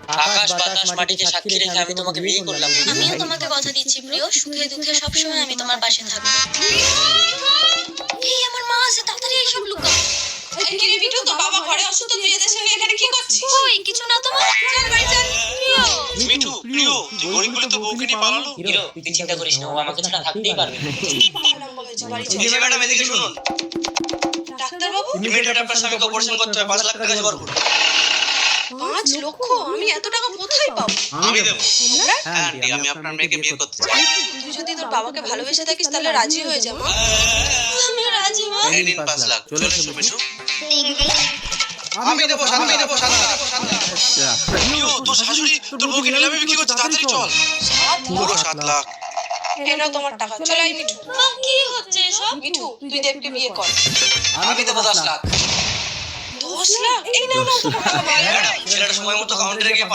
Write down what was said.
আকাশ বাতাস মাটিকে সাক্ষী রেখে আমি তোমাকে বিয়ে করলাম। আমিও তোমাকে কথা দিচ্ছি প্রিয়, সুখে দুঃখে সবসময় আমি তোমার পাশে থাকবো। এই আমার মা আছে, তাড়াতাড়ি এইসব লুকাও। কি রে বিটু, তোর বাবা ঘরে অসুস্থ, তুই এদের সঙ্গে এখানে কি করছিস? ওই কিছু না তোমার, চল বাড়ি চল। প্রিয়। মিঠু প্রিয়, তুই গরিব বলে তো বউকে নিয়ে পালালো। হিরো তুই চিন্তা করিস না, ও আমাকে ছাড়া থাকতেই পারবে না। লম্বা হয়েছে, বাড়ি চল। এই যে ম্যাডাম এদিকে শুনুন, ডাক্তার বাবু, ইমিডিয়েট আপনার স্বামীকে অপারেশন করতে হবে, 5 লাখ টাকা জোগাড় করুন। 5 লক্ষ? আমি এত টাকা কোথায় পাবো? আমি দেবো। আমরা? হ্যাঁ আন্টি, আমি আপনার মেয়েকে বিয়ে করতে চাই। তুই যদি তোর বাবাকে ভালোবেসে থাকিস তাহলে রাজি হয়ে যা মা। আমি রাজি মা। এই নিন 5 লাখ, চলে এসো মিঠু। আমি দেবো, শান্তি দেবো, শান্তি দেবো, শান্তি দেবো। প্রিয়, তোর শাশুড়ি তোর বউকে নিলামে বিক্রি করছে, তাড়াতাড়ি চল। পুরো 7 লাখ। এই নাও তোমার টাকা, চল আই মিঠু। মা কি হচ্ছে এসব? মিঠু, তুই দেবকে বিয়ে কর। আমি দেবো 10 লাখ। 10 লাখ? এই নাও নাও তোমার টাকা। ম্যাডাম, ছেলেটা সময় মতো কাউন্টারে গিয়ে